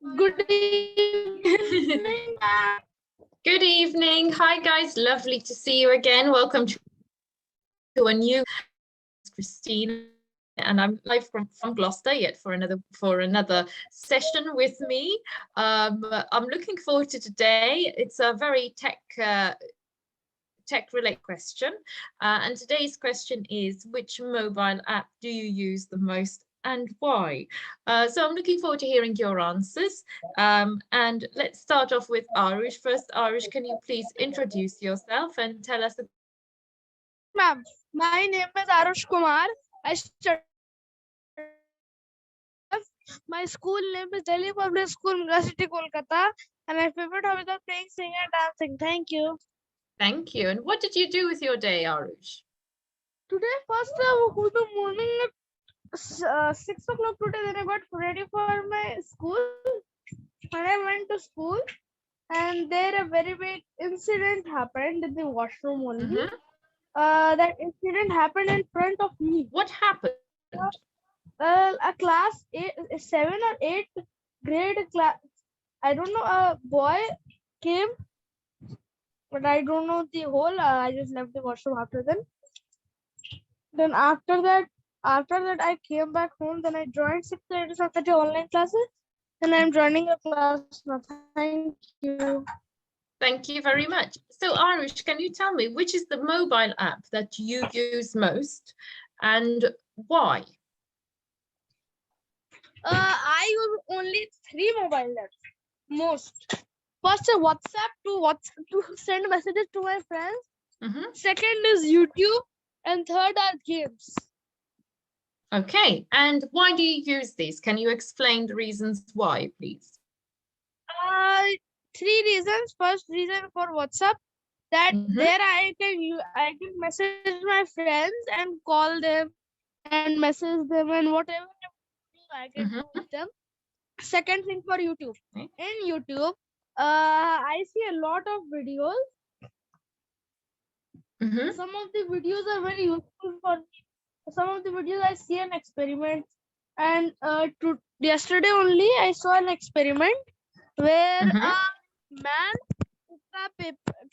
Good evening, ma'am. Good evening. Hi, guys. Lovely to see you again. Welcome to a new Christine, and I'm live from Gloucester yet for another session with me. I'm looking forward to today. It's a very tech related question, and today's question is: which mobile app do you use the most and why? So I'm looking forward to hearing your answers. And let's start off with Arush. First, Arush, can you please introduce yourself and tell us? Ma'am, my name is Arush Kumar. I study. My school name is Delhi Public School, University, Kolkata, and my favorite hobbies are playing, singing, and dancing. Thank you. Thank you. And what did you do with your day, Arush? Today, first I woke up in the morning at 6 o'clock today. Then I got ready for my school. When I went to school, and there a very big incident happened in the washroom only. That incident happened in front of me. What happened? A class 7 or 8 grade class, I don't know, a boy came, but I don't know the whole. I just left the washroom after then. Then after that I came back home. Then I joined 6:30 Saturday online classes. And I'm joining a class now. Thank you. Thank you very much. So Arush, can you tell me which is the mobile app that you use most and why? I use only 3 mobile apps most. First, WhatsApp to send messages to my friends. Second is YouTube, and third are games. Okay, and why do you use these? Can you explain the reasons why, please? 3 reasons. First reason for WhatsApp, that there I can message my friends and call them and message them and whatever I can do with them. Second thing for YouTube. In YouTube, I see a lot of videos. Some of the videos are very useful for me. Some of the videos I see an experiment, and yesterday only I saw an experiment where a man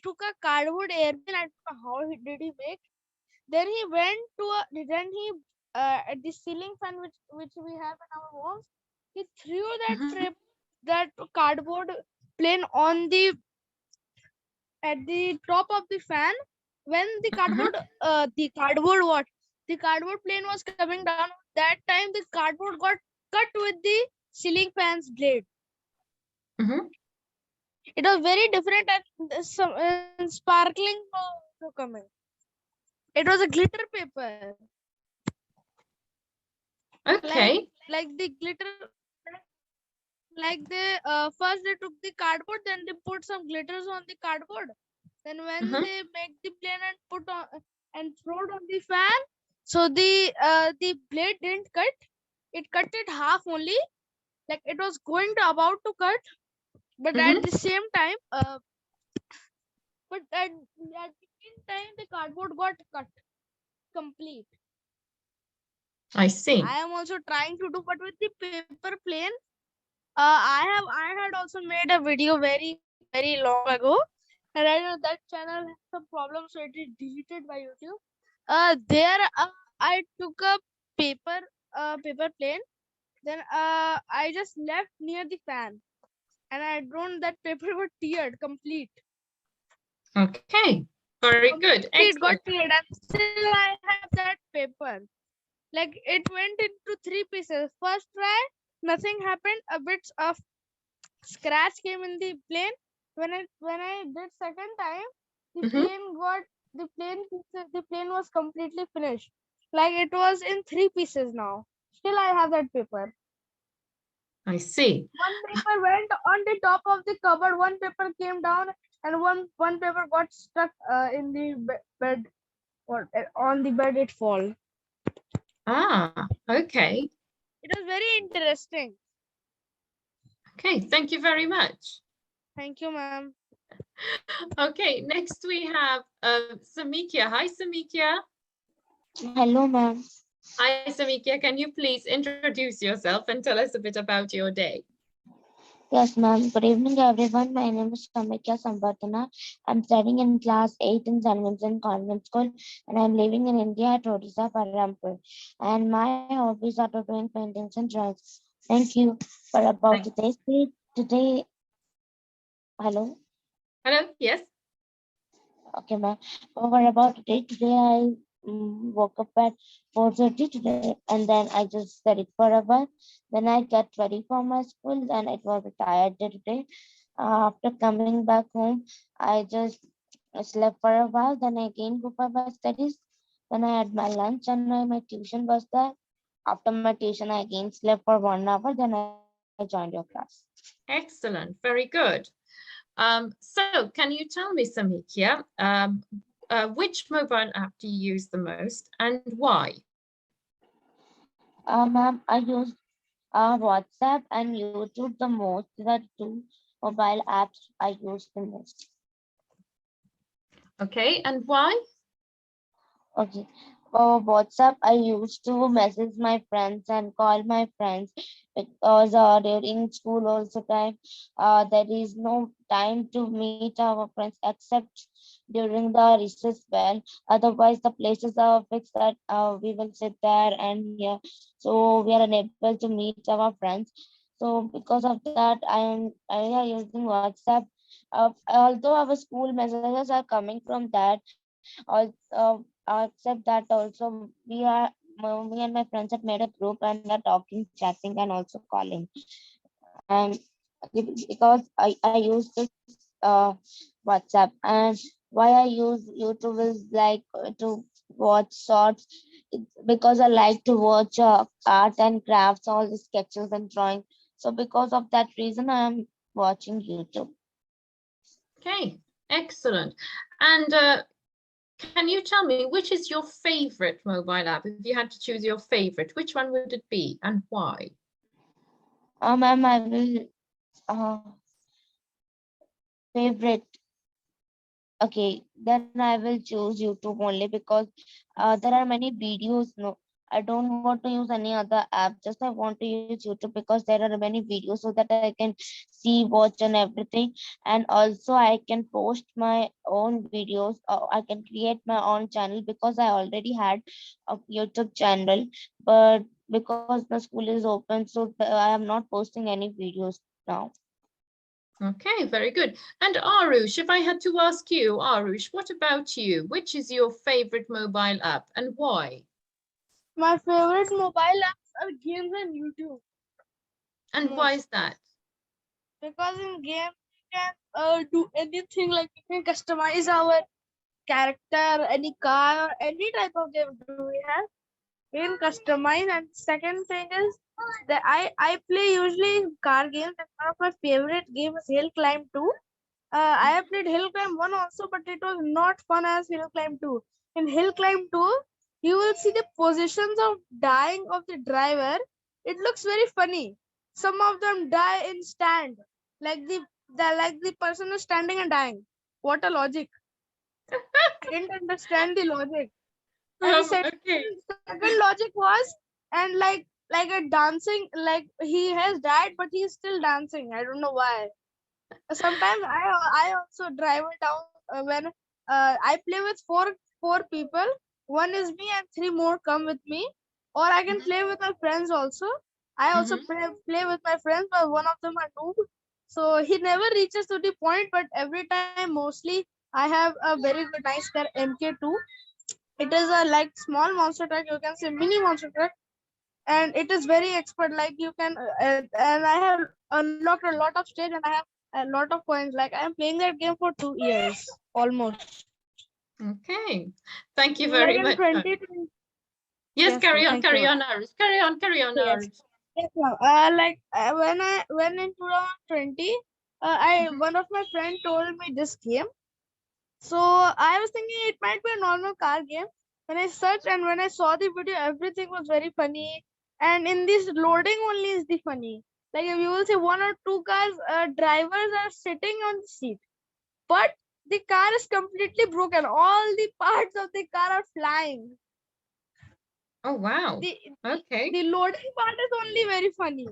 took a cardboard airplane. I don't know how did he make. Then he went to at the ceiling fan which we have in our homes. He threw that cardboard plane on at the top of the fan. When the cardboard plane was coming down, that time the cardboard got cut with the ceiling fan's blade. It was very different and some sparkling also coming. It was a glitter paper. Okay. Like the glitter, like they first they took the cardboard, then they put some glitters on the cardboard. Then when they make the plane and put on and throw it on the fan, so the blade didn't cut. It cut it half only. Like it was about to cut, but at the same time, the cardboard got cut complete. I see. I am also trying to do, but with the paper plane. I had also made a video very long ago, and I know that channel has some problems, so it is deleted by YouTube. There I took a paper plane. Then I just left near the fan, and I drawn that paper got teared complete. Okay, very good. It got teared, and still I have that paper. Like it went into 3 pieces. First try, nothing happened. A bit of scratch came in the plane. When I did second time, the plane was completely finished. Like it was in 3 pieces now. Still I have that paper. I see. One paper went on the top of the cupboard. One paper came down, and one paper got stuck in the bed, or on the bed it fall. Ah, okay. It was very interesting. Okay, thank you very much. Thank you, ma'am. Okay, next we have Samikia. Hi, Samikia. Hello, ma'am. Hi, Samikia. Can you please introduce yourself and tell us a bit about your day? Yes, ma'am. Good evening, everyone. My name is Samikya Samvartana. I'm studying in class 8 in St. Vincent Convent School, and I'm living in India at Odisha, Parampur. And my hobbies are to doing paintings and drawings. Thank you for about Thank today's day. Today, hello. Hello, yes. Okay, ma'am. For about today, I woke up at 4:30 today, and then I just studied for a while. Then I get ready for my school, and it was a tired day today. After coming back home, I just slept for a while. Then I again go for my studies. Then I had my lunch, and my tuition was there. After my tuition, I again slept for 1 hour. Then I joined your class. Excellent, very good. So can you tell me, Samikya, which mobile app do you use the most and why? Ma'am, I use WhatsApp and YouTube the most. These are two mobile apps I use the most. Okay, and why? Okay. For WhatsApp, I used to message my friends and call my friends because during school also time, there is no time to meet our friends except during the recess bell. Otherwise, the places are fixed that we will sit there and here, so we are unable to meet our friends. So because of that, I am using WhatsApp. Although our school messages are coming from that, except that also me and my friends have made a group and are talking, chatting, and also calling. And because I use this WhatsApp, and why I use YouTube is like to watch shorts. Because I like to watch art and crafts, all the sketches and drawing. So because of that reason, I am watching YouTube. Okay, excellent. And can you tell me which is your favorite mobile app? If you had to choose your favorite, which one would it be and why? Ma'am, I will favorite. Okay, then I will choose YouTube only because there are many videos. No, I don't want to use any other app. Just I want to use YouTube because there are many videos so that I can see, watch, and everything. And also, I can post my own videos. I can create my own channel because I already had a YouTube channel. But because the school is open, so I am not posting any videos now. Okay, very good. And Arush, if I had to ask you, Arush, what about you? Which is your favorite mobile app and why? My favorite mobile apps are games and YouTube. And why is that? Because in game you can do anything, like you can customize our character, any car, or any type of game do we have. We can customize. And second thing is that I play usually car games, and one of my favorite games is Hill Climb 2. I have played Hill Climb 1 also, but it was not fun as Hill Climb 2. In Hill Climb 2, you will see the positions of dying of the driver. It looks very funny. Some of them die in stand, like the person is standing and dying. What a logic! I didn't understand the logic. And the Okay. second logic was, and like a dancing, like he has died, but he's still dancing. I don't know why. Sometimes I also drive it down when I play with four people. One is me and three more come with me, or I can play with my friends also. I also play with my friends, but one of them are noob, so he never reaches to the point. But every time, mostly, I have a very good nice car MK2. It is a like small monster truck. You can say mini monster truck, and it is very expert. Like you can, and I have unlocked a lot of stage, and I have a lot of coins. Like I am playing that game for 2 years almost. Okay. Thank you Like very in much. 2020. Yes, Yes, ma'am. Thank you, carry ma'am. on, Arush. Carry on, Yes. Arush. Yes, ma'am. When in 2020, I one of my friend told me this game. So I was thinking it might be a normal car game. When I searched and when I saw the video, everything was very funny. And in this loading only is the funny. Like if you will see one or two cars, drivers are sitting on the seat, but the car is completely broken. All the parts of the car are flying. Oh, wow. The Okay. the loading part is only very funny.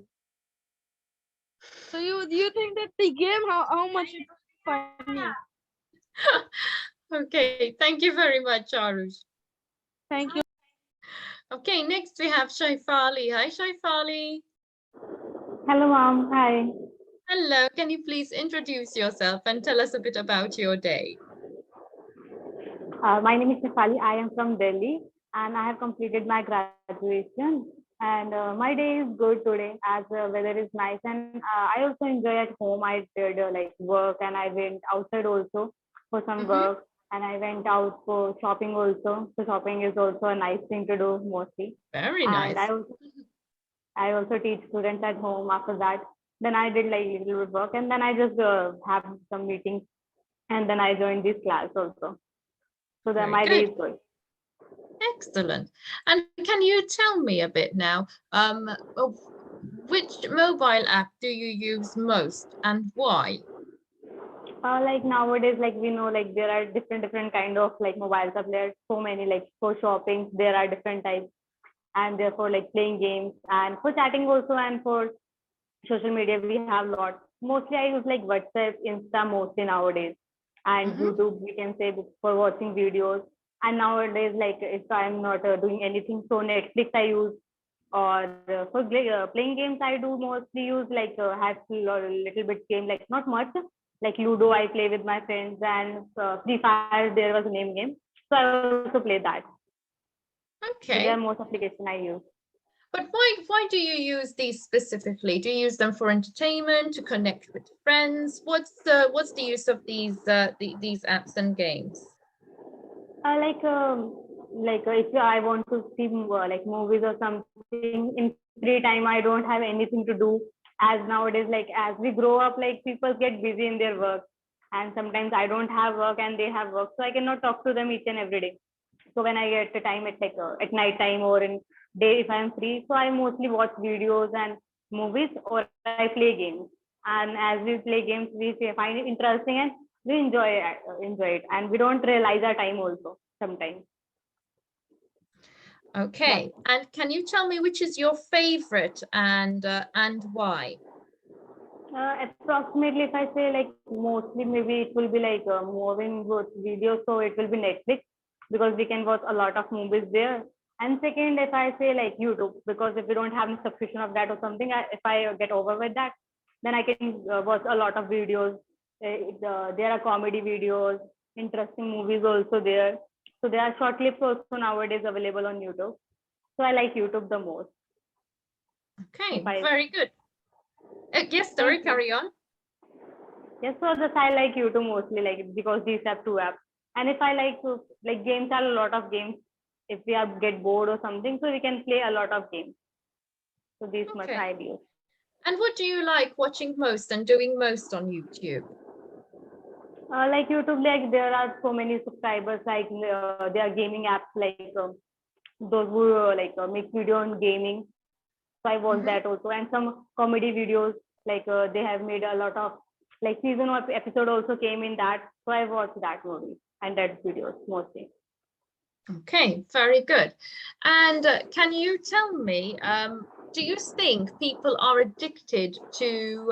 So you think that the game how much it was funny? Okay, thank you very much, Arush. Thank you. Okay, next we have Shaifali. Hi, Shaifali. Hello, mom. Hi. Hello, can you please introduce yourself and tell us a bit about your day? My name is Shefali. I am from Delhi and I have completed my graduation. And my day is good today as the weather is nice. And I also enjoy at home. I did like work and I went outside also for some Mm-hmm. work. And I went out for shopping also. So shopping is also a nice thing to do mostly. Very And nice. I also teach students at home after that. Then I did like little bit work and then I just have some meetings and then I joined this class also. So that Very my day good. is good. Excellent. And can you tell me a bit now, of which mobile app do you use most and why? Like nowadays, like we know, like there are different kind of like mobiles up there. So many like for shopping, there are different types, and therefore like playing games and for chatting also, and for social media we have lots. Mostly I use like WhatsApp, Insta mostly nowadays, and Mm-hmm. YouTube we can say for watching videos. And nowadays, like if I'm not doing anything, so Netflix I use or for playing games I do mostly use like Haskell or a little bit game like not much like Ludo I play with my friends and Free Fire there was a name game so I also play that. So there are most Okay. application I use. But why do you use these specifically? Do you use them for entertainment, to connect with friends? What's the use of these apps and games? Like if I want to see like movies or something in free time I don't have anything to do as nowadays like as we grow up like people get busy in their work and sometimes I don't have work and they have work so I cannot talk to them each and every day. So when I get the time at like at night time or in day if I'm free, so I mostly watch videos and movies or I play games. And as we play games, find it interesting and we enjoy it, and we don't realize our time also sometimes. Yeah. Okay. And can you tell me which is your favorite and why? Approximately, if I say like mostly, maybe it will be like moving with videos, so it will be Netflix because we can watch a lot of movies there. And second, if I say like YouTube, because if we don't have a subscription of that or something, if I get over with that, then I can watch a lot of videos. There are comedy videos, interesting movies also there. So there are short clips also nowadays available on YouTube. So I like YouTube the most. If Okay, I very good. Yes, sorry, thank you. carry on. Yes, so just I like YouTube mostly, like because these have two apps. And if I like to like games are a lot of games. If we are get bored or something, so we can play a lot of games. So this much Okay. I do. And what do you like watching most and doing most on YouTube? Like YouTube, like there are so many subscribers. Like there are gaming apps like those who make video on gaming. So I watch Mm-hmm. that also, and some comedy videos. Like they have made a lot of like season of episode also came in that. So I watch that movie and that videos mostly. Okay, very good. And can you tell me, do you think people are addicted to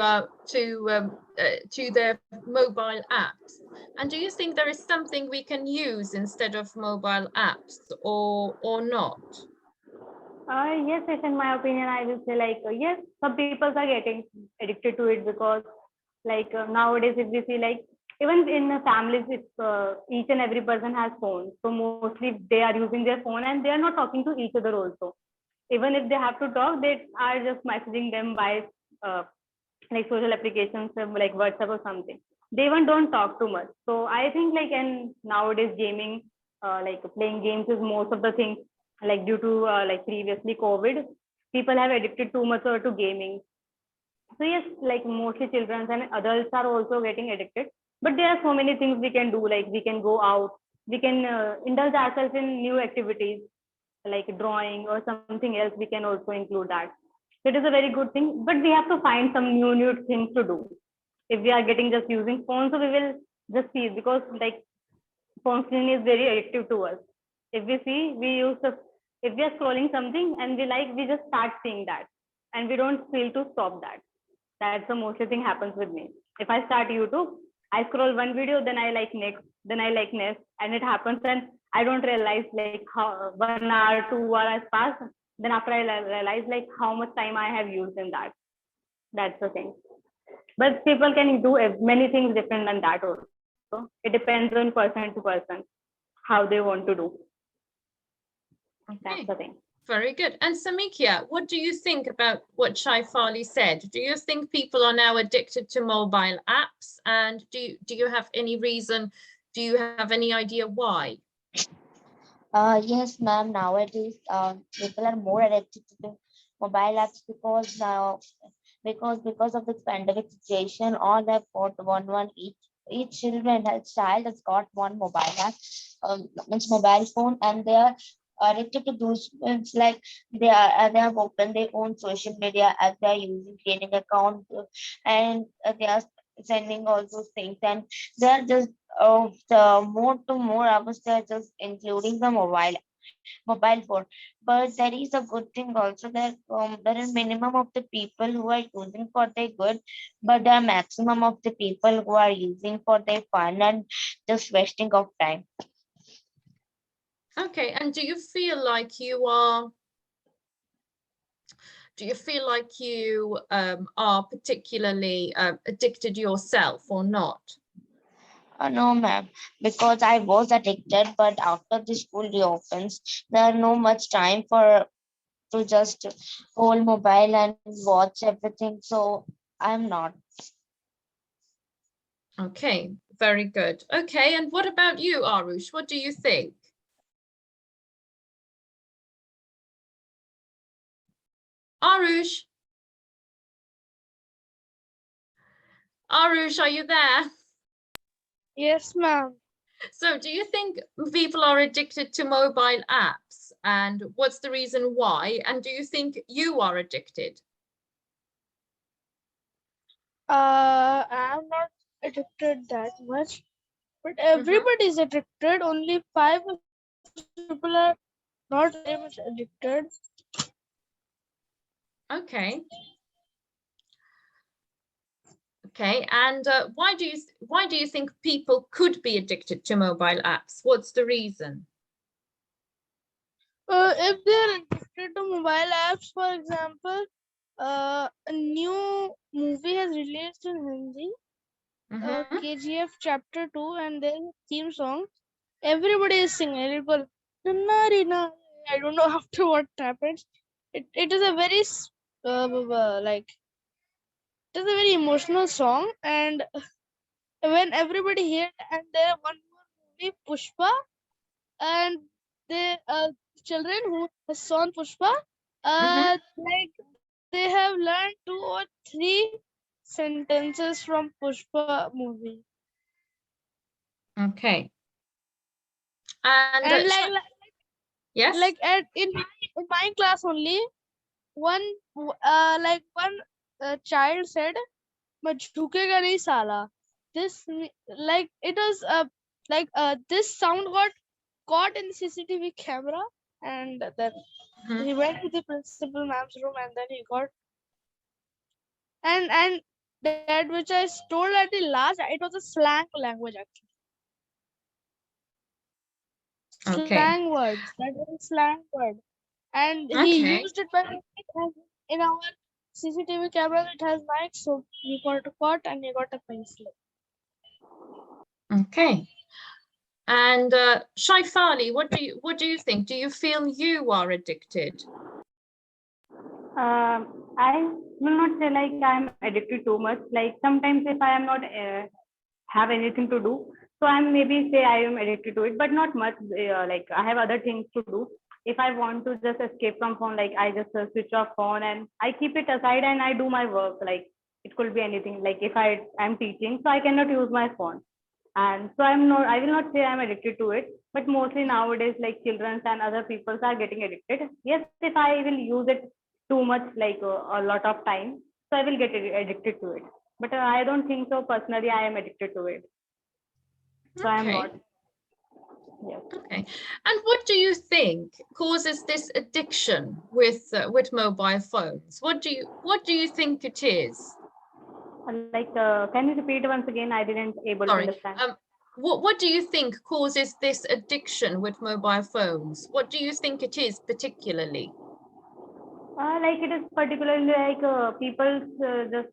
their mobile apps? And do you think there is something we can use instead of mobile apps or not? Yes, yes, in my opinion, I will say like yes, some people are getting addicted to it because like nowadays, if we see like even in the families, if each and every person has phones, so mostly they are using their phone and they are not talking to each other also. Even if they have to talk, they are just messaging them by uh, like social applications like WhatsApp or something. They even don't talk too much. So I think like and nowadays gaming, like playing games is most of the things like due to like previously COVID, people have addicted too much to gaming. So yes, like mostly children and adults are also getting addicted. But there are so many things we can do. Like we can go out, we can indulge ourselves in new activities like drawing or something else. We can also include that. So it is a very good thing. But we have to find some new things to do. If we are getting just using phones, so we will just see because like phone screen is very addictive to us. If we see, we use the if we are scrolling something and we like, we just start seeing that, and we don't feel to stop that. That's the mostly thing happens with me. If I start YouTube, I scroll one video, then I like next, then I like next, and it happens, and I don't realize like how 1 hour, 2 hours pass. Then after I realize like how much time I have used in that. That's the thing. But people can do many things different than that also. It depends on person to person how they want to do. That's Okay, the thing. very good. And Samikia, what do you think about what Shaifali said? Do you think people are now addicted to mobile apps? And do you have any reason? Do you have any idea why? Yes, ma'am. Nowadays, people are more addicted to the mobile apps because now, because of this pandemic situation, all have got one each children has child has got one mobile app, means mobile phone, and they are addicted to those. It's like they have opened their own social media as they are using creating account, and they are sending all those things, and they are just the more to more hours they are just including the mobile phone. But there is a good thing also that there is minimum of the people who are using for their good, but there are maximum of the people who are using for their fun and just wasting of time. Okay, and do you feel like you are are particularly addicted yourself or not? No, ma'am, because I was addicted, but after the school reopens, there are no much time for to just hold mobile and watch everything. So I'm not. Okay, very good. Okay, and what about you, Arush? What do you think? Arush? Arush, are you there? Yes, ma'am. So do you think people are addicted to mobile apps? And what's the reason why? And do you think you are addicted? I'm not addicted that much, but everybody is addicted. Only 5% people are not very much addicted. Okay. Okay, and why do you think people could be addicted to mobile apps? What's the reason? If they're addicted to mobile apps, for example, a new movie has released in Hindi, KGF Chapter 2, and there's a theme song. Everybody is singing. People, I don't know after what happens. It is a very like it is a very emotional song, and when everybody heard, and there one more movie Pushpa, and the children who has seen Pushpa, like they have learned 2 or 3 sentences from Pushpa movie. Okay. And And yes, like in my class only, one child said, "मैं झुकेगा नहीं साला." This like it was this sound got caught in the CCTV camera, and then he went to the principal ma'am's room, and then he got and that which I told at the last, it was a slang language actually. okay. Slang words. That was a slang word, and he Okay. used it when in our CCTV camera. It has mic, so he got a caught and he got a pencil. Okay. And Shaifali, what do you think? Do you feel you are addicted? I will not say like I'm addicted too much. Like sometimes if I am not have anything to do, so I'm maybe say I am addicted to it, but not much. Like I have other things to do. If I want to just escape from phone, like I just switch off phone and I keep it aside and I do my work. Like it could be anything. Like if I'm teaching, so I cannot use my phone. And so I will not say I'm addicted to it, but mostly nowadays, like children and other people are getting addicted. Yes, if I will use it too much, like a lot of time, so I will get addicted to it. But I don't think so. Personally, I am addicted to it. So I am Okay. not. Yes. Okay. And what do you think causes this addiction with mobile phones? What do you think it is? Can you repeat once again? I didn't able to Sorry. understand. What do you think causes this addiction with mobile phones? What do you think it is particularly? Like it is particularly like people just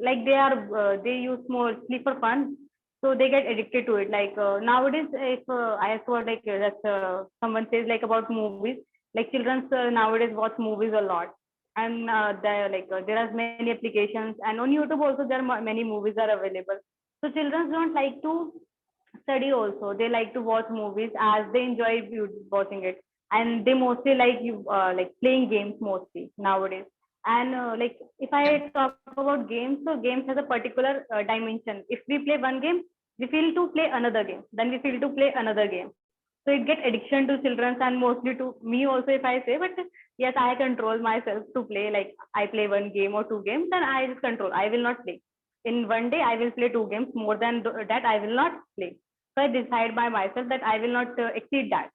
like they use mostly for fun, so they get addicted to it. Like nowadays, if I saw like that someone says like about movies, like children nowadays watch movies a lot, and there are many applications, and on YouTube also there are many movies are available. So children don't like to study also. They like to watch movies as they enjoy watching it, and they mostly like playing games mostly nowadays. And like if I talk about games, so games has a particular dimension. If we play one game, we feel to play another game, then we feel to play another game. So it get addiction to children and mostly to me also if I say, but yes, I control myself to play. Like I play one game or two games, then I just control. I will not play. In one day, I will play two games. More than that, I will not play. So I decide by myself that I will not exceed that.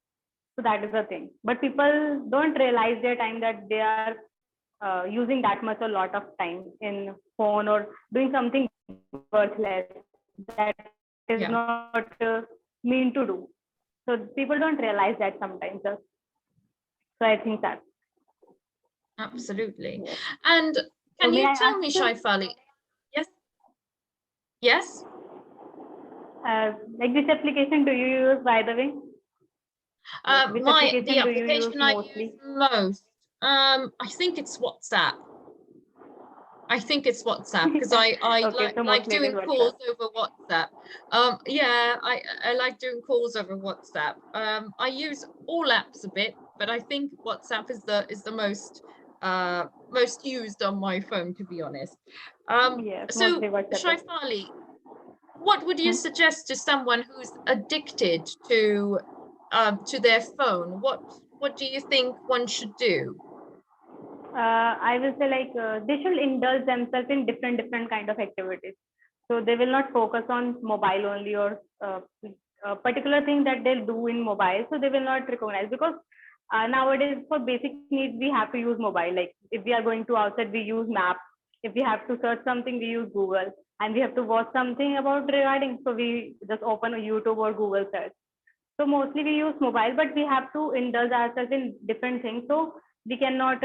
So that is the thing. But people don't realize their time that they are using that much a lot of time in phone or doing something worthless that is not mean to do. So people don't realize that sometimes. So I think that. Absolutely. Yes. And So can may I you tell ask me, you, Shaifali? Yes. Yes. like which application do you use by the way? Like which The application do you use application I use mostly? most, I think it's WhatsApp. I think it's WhatsApp because I Okay, so like mostly it is doing WhatsApp. calls over WhatsApp. Yeah, I like doing calls over WhatsApp. I use all apps a bit, but I think WhatsApp is the most used on my phone, to be honest. Yes, So mostly WhatsApp. Shaifali, what would you Hmm? suggest to someone who's addicted to their phone? What do you think one should do? I will say like they should indulge themselves in different kind of activities. So they will not focus on mobile only or a particular thing that they'll do in mobile. So they will not recognize because nowadays for basic needs we have to use mobile. Like if we are going to outside, we use map. If we have to search something, we use Google. And we have to watch something about regarding, so we just open a YouTube or Google search. So mostly we use mobile, but we have to indulge ourselves in different things. So we cannot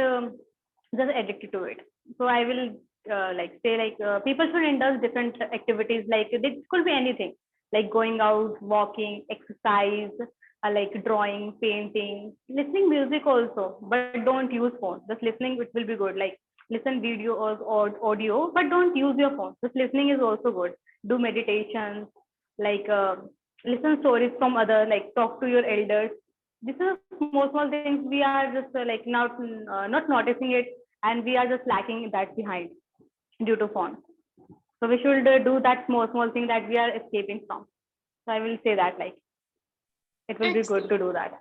just addicted to it. So I will say like people should indulge different activities. Like it could be anything, like going out, walking, exercise, like drawing, painting, listening music also. But don't use phone. Just listening, it will be good. Like listen video or audio, but don't use your phone. Just listening is also good. Do meditations, like listen stories from other, like talk to your elders. These are small things we are just not noticing it, and we are just lacking that behind due to phone. So we should do that small thing that we are escaping from. So I will say that like it will be good Excellent. to do that.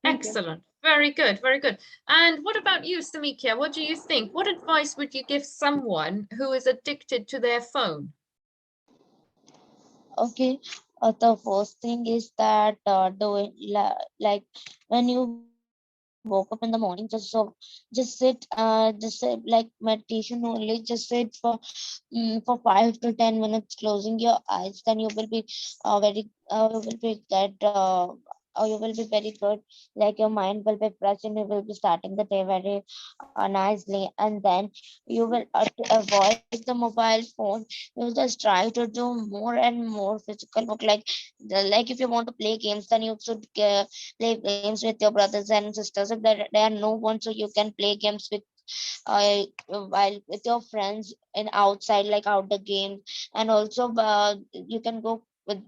Thank you. Excellent. Very good. Very good. And what about you, Samikia? What do you think? What advice would you give someone who is addicted to their phone? Okay, the first thing is that like when you woke up in the morning, just sit like meditation only. Just sit for 5 to 10 minutes, closing your eyes. Then you will be you will be get you will be very good. Like your mind will be fresh, and you will be starting the day very nicely. And then you will to avoid the mobile phone, you just try to do more and more physical work. Like if you want to play games, then you should play games with your brothers and sisters. If there are no one, so you can play games with while with your friends and outside, like outdoor games. And also you can go with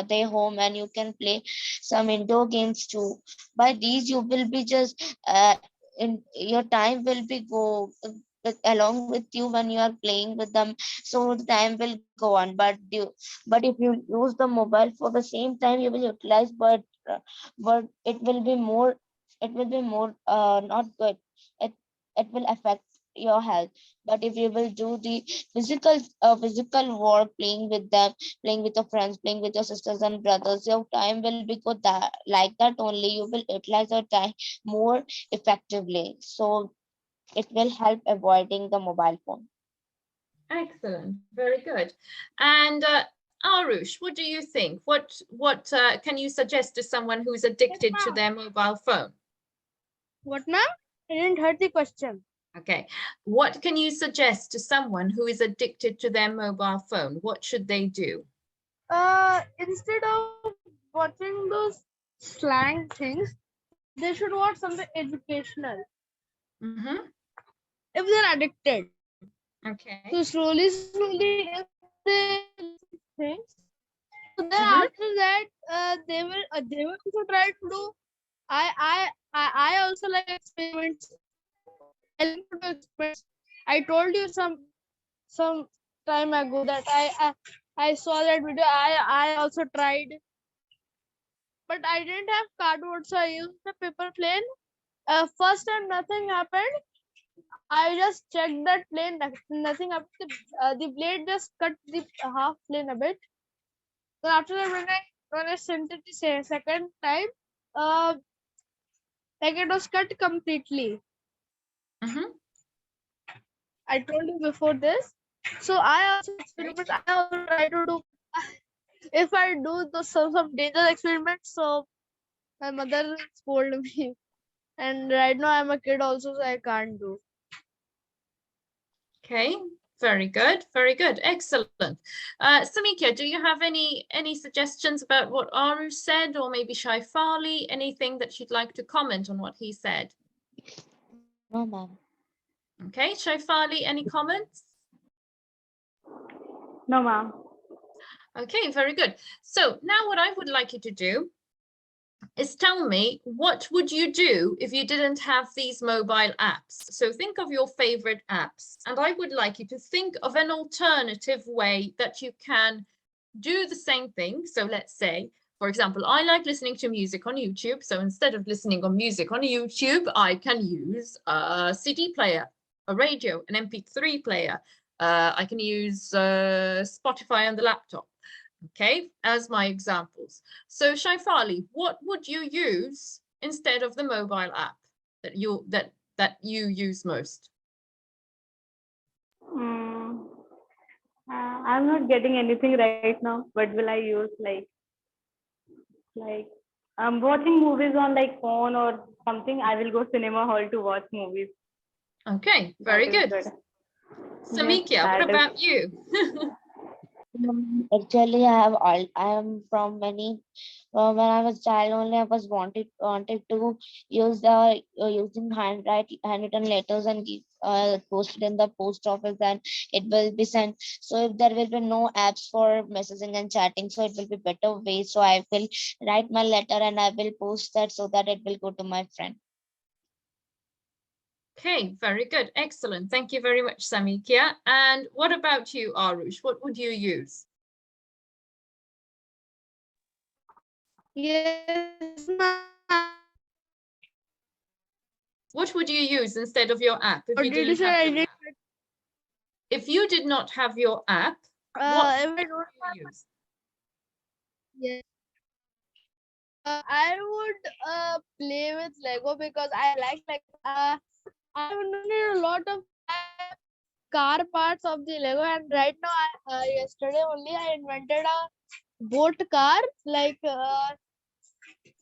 their home, and you can play some indoor games too. By these you will be just in your time will be go along with you when you are playing with them, so the time will go on. But if you use the mobile for the same time, you will utilize, but it will be more not good. It it will affect your health. But if you will do the physical work, playing with them, playing with your friends, playing with your sisters and brothers, your time will be good. That like that only you will utilize your time more effectively, so it will help avoiding the mobile phone. Excellent, very good. And Arush, what do you think? What can you suggest to someone who's addicted to ma'am. their mobile phone? What, ma'am? I didn't hear the question. Okay, what can you suggest to someone who is addicted to their mobile phone? What should they do? Instead of watching those slang things, they should watch something educational. Mm-hmm. If they're addicted, Okay. so slowly, if they listen things, so then Mhm. after that, they will also try to do. I also like experiments. I like to do experiments. I told you some time ago that I saw that video. I also tried, but I didn't have cardboard, so I used the paper plane. First time nothing happened. I just checked that plane. Nothing happened. The blade just cut the half plane a bit. So after that, when I sent it the second time, uh, like it was cut completely. Mhm. I told you before this. So I also experiment. I also try to do. If I do some dangerous experiments, so my mother scold me. And right now I'm a kid also, so I can't do. Okay, very good, excellent. Samika, do you have any suggestions about what Arush said, or maybe Shaifali, anything that you'd like to comment on what he said? No, ma'am. Okay, Shaifali, any comments? No, ma'am. Okay, very good. So now what I would like you to do is tell me, what would you do if you didn't have these mobile apps? So think of your favorite apps, and I would like you to think of an alternative way that you can do the same thing. So let's say, for example, I like listening to music on YouTube. So instead of listening on music on YouTube, I can use a CD player, a radio, an MP3 player. I can use Spotify on the laptop. Okay, as my examples. So Shaifali, what would you use instead of the mobile app that you use most? Mm, I'm not getting anything right now. What will I use? Like I'm watching movies on like phone or something. I will go cinema hall to watch movies. Okay, very That is good. good. Yes, Samikia, what that is. about you? Actually, I am from many. When I was child only, I was wanted to use the using handwritten letters and give posted in the post office, and it will be sent. So if there will be no apps for messaging and chatting, so it will be better way. So I will write my letter and I will post that so that it will go to my friend. Okay, very good. Excellent. Thank you very much, Samikia. And what about you, Arush? What would you use? Yes, ma'am. What would you use instead of your app if Or you did you didn't say have I your did? app? If you did not have your app, what If I would don't have, you use? yes. I would play with Lego because I like Lego. I invented a lot of car parts of the Lego, and right now, yesterday only I invented a boat car. Like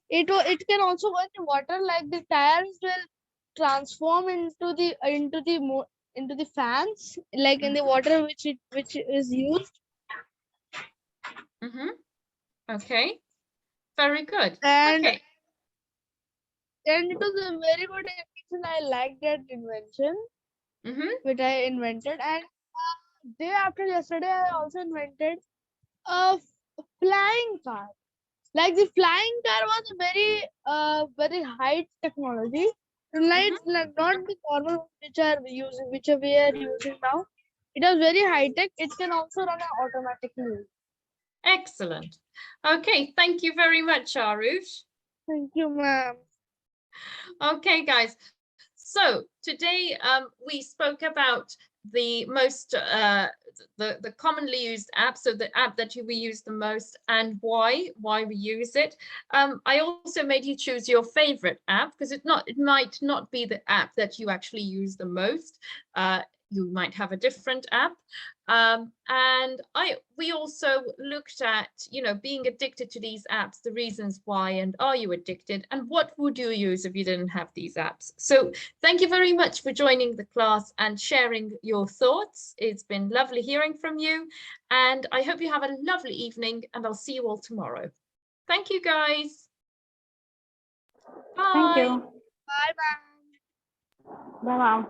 it can also go in the water. Like the tires will transform into the fans, like in the water which is used. Mm-hmm. Okay, very good. And Okay. it was a very good invention. I like that invention Mm-hmm. which I invented. And day after yesterday, I also invented a flying car. Like the flying car was a very high technology. Like not the normal which we are using now. It was very high tech. It can also run automatically. Excellent. Okay, thank you very much, Arush. Thank you, ma'am. Okay, guys. So today we spoke about the most the commonly used app, so the app that we use the most and why we use it. I also made you choose your favorite app because it might not be the app that you actually use the most. you might have a different app. And we also looked at, you know, being addicted to these apps, the reasons why, and are you addicted, and what would you use if you didn't have these apps? So thank you very much for joining the class and sharing your thoughts. It's been lovely hearing from you, and I hope you have a lovely evening, and I'll see you all tomorrow. Thank you, guys. Bye. Thank you. Bye bye. Bye, ma'am.